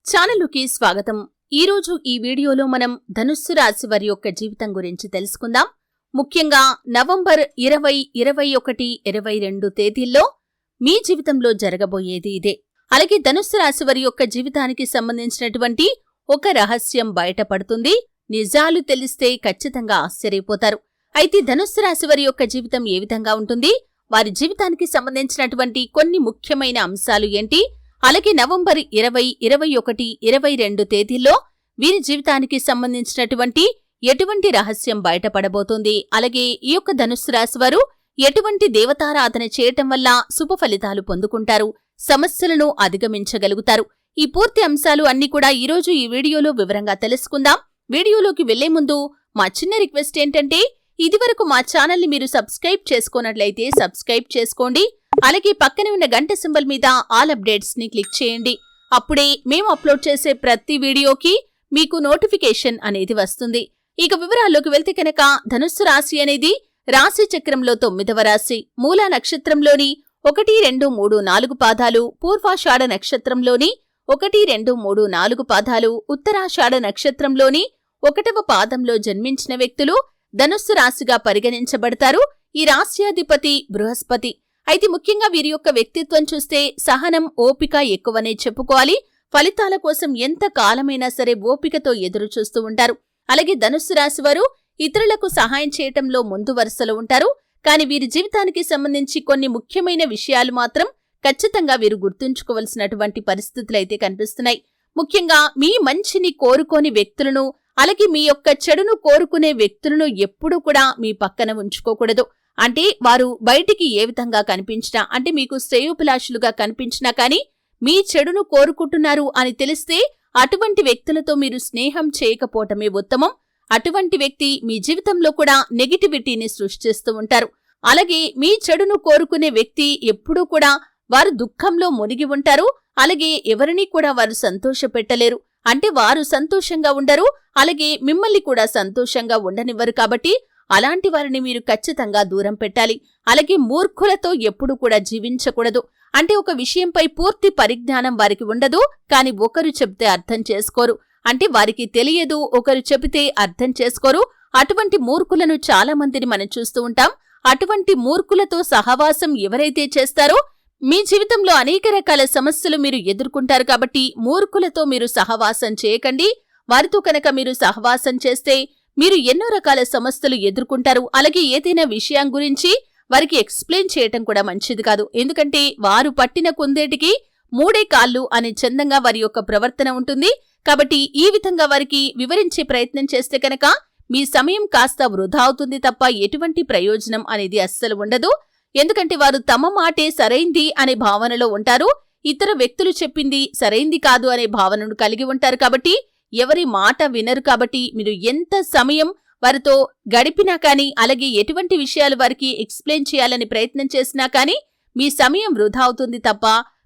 ఛానలుకి స్వాగతం. ఈరోజు ఈ వీడియోలో మనం ధనుస్సు రాశి వారి యొక్క జీవితం గురించి తెలుసుకుందాం. ముఖ్యంగా నవంబర్ 20, 21, 22 తేదీల్లో మీ జీవితంలో జరగబోయేది ఇదే. అలాగే ధనుస్సు రాశి వారి యొక్క జీవితానికి సంబంధించినటువంటి ఒక రహస్యం బయటపడుతుంది. నిజాలు తెలిస్తే ఖచ్చితంగా ఆశ్చర్యపోతారు. అయితే ధనుస్సు రాశి వారి యొక్క జీవితం ఏ విధంగా ఉంటుంది, వారి జీవితానికి సంబంధించినటువంటి కొన్ని ముఖ్యమైన అంశాలు ఏంటి, అలాగే నవంబర్ 20, 21, 22 తేదీల్లో వీరి జీవితానికి సంబంధించినటువంటి ఎటువంటి రహస్యం బయటపడబోతోంది, అలాగే ఈ యొక్క ధనుస్సు రాశి వారు ఎటువంటి దేవతారాధన చేయటం వల్ల శుభ ఫలితాలు పొందుకుంటారు, సమస్యలను అధిగమించగలుగుతారు. ఈ పూర్తి అంశాలు అన్ని కూడా ఈరోజు ఈ వీడియోలో వివరంగా తెలుసుకుందాం. వీడియోలోకి వెళ్లే ముందు మా చిన్న రిక్వెస్ట్ ఏంటంటే, ఇదివరకు మా ఛానల్ని మీరు సబ్స్క్రైబ్ చేసుకోనట్లయితే సబ్స్క్రైబ్ చేసుకోండి. అలాగే పక్కనే ఉన్న గంట సింబల్ మీద ఆల్ అప్డేట్స్ ని క్లిక్ చేయండి. అప్పుడే మేము అప్లోడ్ చేసే ప్రతి వీడియోకి మీకు నోటిఫికేషన్ అనేది వస్తుంది. ఇక వివరాల్లోకి వెళ్తే కనుక, ధనుస్సు రాశి అనేది రాశి చక్రంలో 9వ రాశి. మూలా నక్షత్రంలోని 1, 2, 3, 4 పాదాలు, పూర్వాషాఢ నక్షత్రంలోని 1, 2, 3, 4 పాదాలు, ఉత్తరాషాఢ నక్షత్రంలోని 1వ పాదంలో జన్మించిన వ్యక్తులు ధనుస్సు రాశిగా పరిగణించబడతారు. ఈ రాశ్యాధిపతి బృహస్పతి. అయితే ముఖ్యంగా వీరి యొక్క వ్యక్తిత్వం చూస్తే సహనం, ఓపిక ఎక్కువనే చెప్పుకోవాలి. ఫలితాల కోసం ఎంత కాలమైనా సరే ఓపికతో ఎదురు చూస్తూ ఉంటారు. అలాగే ధనుస్సు రాశి వారు ఇతరులకు సహాయం చేయటంలో ముందు వరుసలో ఉంటారు. కానీ వీరి జీవితానికి సంబంధించి కొన్ని ముఖ్యమైన విషయాలు మాత్రం ఖచ్చితంగా వీరు గుర్తుంచుకోవలసినటువంటి పరిస్థితులైతే కనిపిస్తున్నాయి. ముఖ్యంగా మీ మంచిని కోరుకోని వ్యక్తులను, అలాగే మీ యొక్క చెడును కోరుకునే వ్యక్తులను ఎప్పుడూ కూడా మీ పక్కన ఉంచుకోకూడదు. అంటే వారు బయటికి ఏ విధంగా కనిపించినా, అంటే మీకు శ్రేయోభిలాషులుగా కనిపించినా కానీ మీ చెడును కోరుకుంటున్నారు అని తెలిస్తే అటువంటి వ్యక్తులతో మీరు స్నేహం చేయకపోవటమే ఉత్తమం. అటువంటి వ్యక్తి మీ జీవితంలో కూడా నెగిటివిటీని సృష్టిస్తూ ఉంటారు. అలాగే మీ చెడును కోరుకునే వ్యక్తి ఎప్పుడూ కూడా వారు దుఃఖంలో మునిగి ఉంటారు. అలాగే ఎవరినీ కూడా వారు సంతోషపెట్టలేరు. అంటే వారు సంతోషంగా ఉండరు, అలాగే మిమ్మల్ని కూడా సంతోషంగా ఉండనివ్వరు. కాబట్టి అలాంటి వారిని మీరు ఖచ్చితంగా దూరం పెట్టాలి. అలాగే మూర్ఖులతో ఎప్పుడు కూడా జీవించకూడదు. అంటే ఒక విషయంపై పూర్తి పరిజ్ఞానం వారికి ఉండదు, కానీ ఒకరు చెబితే అర్థం చేసుకోరు. అంటే వారికి తెలియదు, ఒకరు చెబితే అర్థం చేసుకోరు. అటువంటి మూర్ఖులను చాలా మందిని మనం చూస్తూ ఉంటాం. అటువంటి మూర్ఖులతో సహవాసం ఎవరైతే చేస్తారో మీ జీవితంలో అనేక రకాల సమస్యలు మీరు ఎదుర్కొంటారు. కాబట్టి మూర్ఖులతో మీరు సహవాసం చేయకండి. వారితో కనుక మీరు సహవాసం చేస్తే మీరు ఎన్నో రకాల సమస్యలు ఎదుర్కొంటారు. అలాగే ఏదైనా విషయం గురించి వారికి ఎక్స్ప్లెయిన్ చేయటం కూడా మంచిది కాదు. ఎందుకంటే వారు పట్టిన కుందేటికి 3 కాళ్ళు అనే చందంగా వారి యొక్క ప్రవర్తన ఉంటుంది. కాబట్టి ఈ విధంగా వారికి వివరించే ప్రయత్నం చేస్తే కనుక మీ సమయం కాస్త వృధా అవుతుంది తప్ప ఎటువంటి ప్రయోజనం అనేది అస్సలు ఉండదు. ఎందుకంటే వారు తమ మాటే సరైంది అనే భావనలో ఉంటారు. ఇతర వ్యక్తులు చెప్పింది సరైంది కాదు అనే భావనను కలిగి ఉంటారు. కాబట్టి ఎవరి మాట వినరు. కాబట్టి మీరు ఎంత సమయం వారితో గడిపినా కానీ, అలాగే ఎటువంటి విషయాలు వారికి ఎక్స్ప్లెయిన్ చేయాలని ప్రయత్నం చేసినా కానీ మీ సమయం వృధా అవుతుంది తప్ప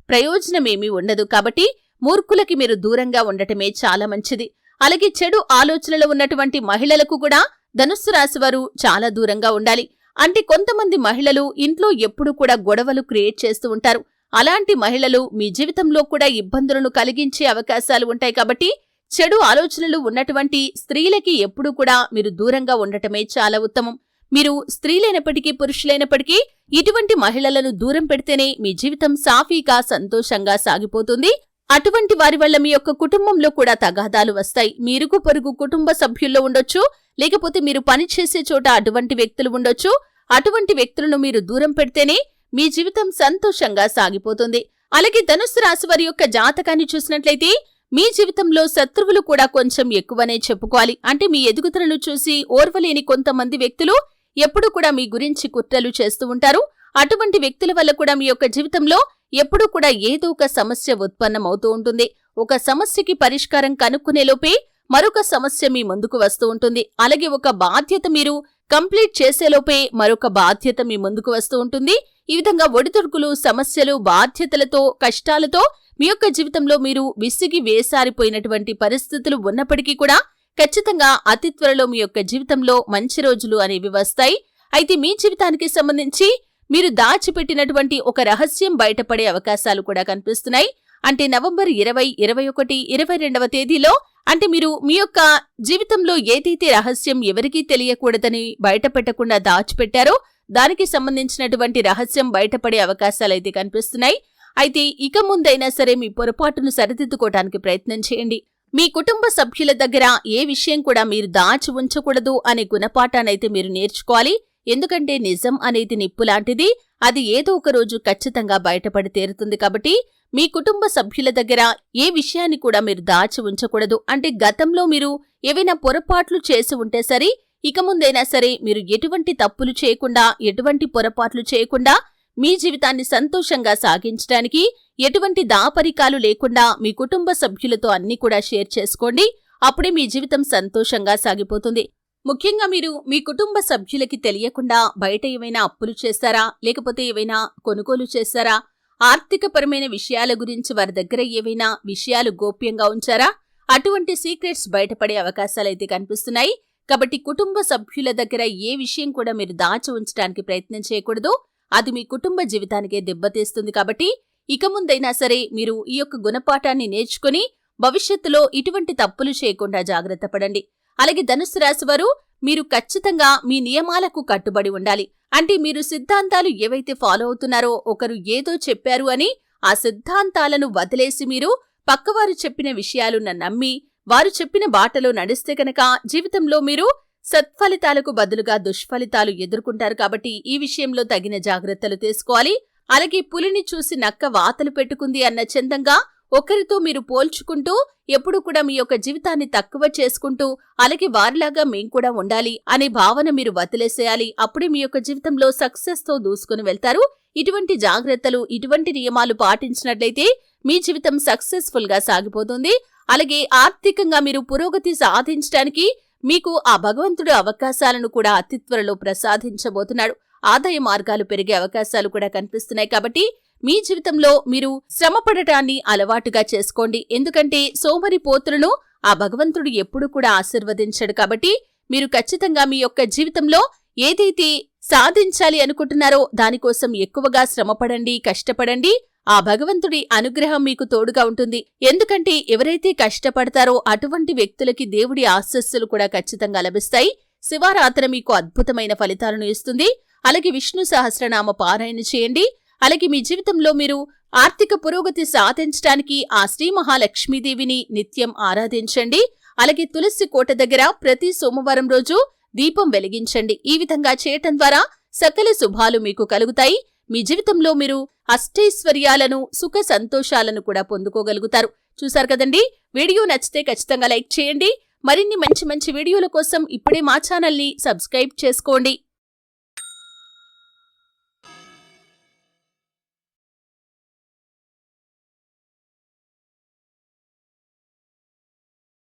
ప్రయోజనమేమీ ఉండదు. కాబట్టి మూర్ఖులకి మీరు దూరంగా ఉండటమే చాలా మంచిది. అలాగే చెడు ఆలోచనలు ఉన్నటువంటి మహిళలకు కూడా ధనుస్సు రాశి వారు చాలా దూరంగా ఉండాలి. అంటే కొంతమంది మహిళలు ఇంట్లో ఎప్పుడూ కూడా గొడవలు క్రియేట్ చేస్తూ ఉంటారు. అలాంటి మహిళలు మీ జీవితంలో కూడా ఇబ్బందులను కలిగించే అవకాశాలు ఉంటాయి. కాబట్టి చెడు ఆలోచనలు ఉన్నటువంటి స్త్రీలకి ఎప్పుడూ కూడా మీరు దూరంగా ఉండటమే చాలా ఉత్తమం. మీరు స్త్రీలైనప్పటికీ పురుషులైనప్పటికీ ఇటువంటి మహిళలను దూరం పెడితేనే మీ జీవితం సాఫీగా సంతోషంగా సాగిపోతుంది. అటువంటి వారి వల్ల మీ యొక్క కుటుంబంలో కూడా తగాదాలు వస్తాయి. మీ ఇరుగు పొరుగు కుటుంబ సభ్యుల్లో ఉండొచ్చు, లేకపోతే మీరు పనిచేసే చోట అటువంటి వ్యక్తులు ఉండొచ్చు. అటువంటి వ్యక్తులను మీరు దూరం పెడితేనే మీ జీవితం సంతోషంగా సాగిపోతుంది. అలాగే ధనుస్సు రాశి వారి యొక్క జాతకాన్ని చూసినట్లయితే మీ జీవితంలో శత్రువులు కూడా కొంచెం ఎక్కువనే చెప్పుకోవాలి. అంటే మీ ఎదుగుదలను చూసి ఓర్వలేని కొంతమంది వ్యక్తులు ఎప్పుడూ కూడా మీ గురించి కుట్రలు చేస్తూ ఉంటారు. అటువంటి వ్యక్తుల వల్ల కూడా మీ యొక్క జీవితంలో ఎప్పుడూ కూడా ఏదో ఒక సమస్య ఉత్పన్నమవుతూ ఉంటుంది. ఒక సమస్యకి పరిష్కారం కనుక్కునే లోపే మరొక సమస్య మీ ముందుకు వస్తూ ఉంటుంది. అలాగే ఒక బాధ్యత మీరు కంప్లీట్ చేసేలోపే మరొక బాధ్యత మీ ముందుకు వస్తూ ఉంటుంది. ఈ విధంగా ఒడిదుడుకులు, సమస్యలు, బాధ్యతలతో, కష్టాలతో మీ యొక్క జీవితంలో మీరు విసిగి వేసారిపోయినటువంటి పరిస్థితులు ఉన్నప్పటికీ కూడా ఖచ్చితంగా అతి త్వరలో మీ యొక్క జీవితంలో మంచి రోజులు అనేవి వస్తాయి. అయితే మీ జీవితానికి సంబంధించి మీరు దాచిపెట్టినటువంటి ఒక రహస్యం బయటపడే అవకాశాలు కూడా కనిపిస్తున్నాయి. అంటే నవంబర్ 20, 21, 22వ తేదీలో అంటే మీరు మీ యొక్క జీవితంలో ఏదైతే రహస్యం ఎవరికీ తెలియకూడదని బయటపెట్టకుండా దాచిపెట్టారో దానికి సంబంధించినటువంటి రహస్యం బయటపడే అవకాశాలైతే కనిపిస్తున్నాయి. అయితే ఇక ముందైనా సరే మీ పొరపాటును సరిదిద్దుకోవడానికి ప్రయత్నం చేయండి. మీ కుటుంబ సభ్యుల దగ్గర ఏ విషయం కూడా మీరు దాచి ఉంచకూడదు అనే గుణపాఠానైతే మీరు నేర్చుకోవాలి. ఎందుకంటే నిజం అనేది నిప్పు లాంటిది. అది ఏదో ఒక రోజు ఖచ్చితంగా బయటపడి తీరుతుంది. కాబట్టి మీ కుటుంబ సభ్యుల దగ్గర ఏ విషయాన్ని కూడా మీరు దాచి ఉంచకూడదు. అంటే గతంలో మీరు ఏవైనా పొరపాట్లు చేసి ఉంటే సరే, ఇక ముందైనా సరే మీరు ఎటువంటి తప్పులు చేయకుండా, ఎటువంటి పొరపాట్లు చేయకుండా మీ జీవితాన్ని సంతోషంగా సాగించడానికి ఎటువంటి దాపరికాలు లేకుండా మీ కుటుంబ సభ్యులతో అన్ని కూడా షేర్ చేసుకోండి. అప్పుడే మీ జీవితం సంతోషంగా సాగిపోతుంది. ముఖ్యంగా మీరు మీ కుటుంబ సభ్యులకి తెలియకుండా బయట ఏమైనా అప్పులు చేస్తారా, లేకపోతే ఏవైనా కొనుగోలు చేస్తారా, ఆర్థికపరమైన విషయాల గురించి వారి దగ్గర ఏవైనా విషయాలు గోప్యంగా ఉంచారా, అటువంటి సీక్రెట్స్ బయటపడే అవకాశాలైతే కనిపిస్తున్నాయి. కాబట్టి కుటుంబ సభ్యుల దగ్గర ఏ విషయం కూడా మీరు దాచి ఉంచడానికి ప్రయత్నం చేయకూడదు. అది మీ కుటుంబ జీవితానికే దెబ్బతీస్తుంది. కాబట్టి ఇక ముందైనా సరే మీరు ఈ యొక్క గుణపాఠాన్ని నేర్చుకుని భవిష్యత్తులో ఇటువంటి తప్పులు చేయకుండా జాగ్రత్త పడండి. అలాగే ధనుస్సు రాశి వారు, మీరు ఖచ్చితంగా మీ నియమాలకు కట్టుబడి ఉండాలి. అంటే మీరు సిద్ధాంతాలు ఏవైతే ఫాలో అవుతున్నారో, ఒకరు ఏదో చెప్పారు అని ఆ సిద్ధాంతాలను వదిలేసి మీరు పక్కవారు చెప్పిన విషయాలను నమ్మి వారు చెప్పిన బాటలో నడిస్తే కనుక జీవితంలో మీరు సత్ఫలితాలకు బదులుగా దుష్ఫలితాలు ఎదుర్కొంటారు. కాబట్టి ఈ విషయంలో తగిన జాగ్రత్తలు తీసుకోవాలి. అలాగే పులిని చూసి నక్క వాతలు పెట్టుకుంది అన్న చందంగా ఒకరితో మీరు పోల్చుకుంటూ ఎప్పుడు కూడా మీ యొక్క జీవితాన్ని తక్కువ చేసుకుంటూ అలాగే వారిలాగా మేం కూడా ఉండాలి అనే భావన మీరు వదిలేసేయాలి. అప్పుడే మీ యొక్క జీవితంలో సక్సెస్ తో దూసుకుని వెళ్తారు. ఇటువంటి జాగ్రత్తలు, ఇటువంటి నియమాలు పాటించినట్లయితే మీ జీవితం సక్సెస్ఫుల్ గా సాగిపోతుంది. అలాగే ఆర్థికంగా మీరు పురోగతి సాధించడానికి మీకు ఆ భగవంతుడు అవకాశాలను కూడా అతి త్వరలో ప్రసాదించబోతున్నాడు. ఆదాయ మార్గాలు పెరిగే అవకాశాలు కూడా కనిపిస్తున్నాయి. కాబట్టి మీ జీవితంలో మీరు శ్రమపడటాన్ని అలవాటుగా చేసుకోండి. ఎందుకంటే సోమరిపోతులను ఆ భగవంతుడు ఎప్పుడు కూడా ఆశీర్వదించడు. కాబట్టి మీరు ఖచ్చితంగా మీ యొక్క జీవితంలో ఏదైతే సాధించాలి అనుకుంటున్నారో దానికోసం ఎక్కువగా శ్రమపడండి, కష్టపడండి. ఆ భగవంతుడి అనుగ్రహం మీకు తోడుగా ఉంటుంది. ఎందుకంటే ఎవరైతే కష్టపడతారో అటువంటి వ్యక్తులకి దేవుడి ఆశస్సులు కూడా ఖచ్చితంగా లభిస్తాయి. శివారాధన మీకు అద్భుతమైన ఫలితాలను ఇస్తుంది. అలాగే విష్ణు సహస్రనామ పారాయణ చేయండి. అలాగే మీ జీవితంలో మీరు ఆర్థిక పురోగతి సాధించడానికి ఆ శ్రీ మహాలక్ష్మీదేవిని నిత్యం ఆరాధించండి. అలాగే తులసి కోట దగ్గర ప్రతి సోమవారం రోజు దీపం వెలిగించండి. ఈ విధంగా చేయటం ద్వారా సకల శుభాలు మీకు కలుగుతాయి. మీ జీవితంలో మీరు అష్టైశ్వర్యాలను, సుఖ సంతోషాలను కూడా పొందుకోగలుగుతారు. చూశారు కదండి. వీడియో నచ్చితే ఖచ్చితంగా లైక్ చేయండి. మరిన్ని మంచి మంచి వీడియోల కోసం ఇప్పుడే మా ఛానల్ని సబ్స్క్రైబ్ చేసుకోండి.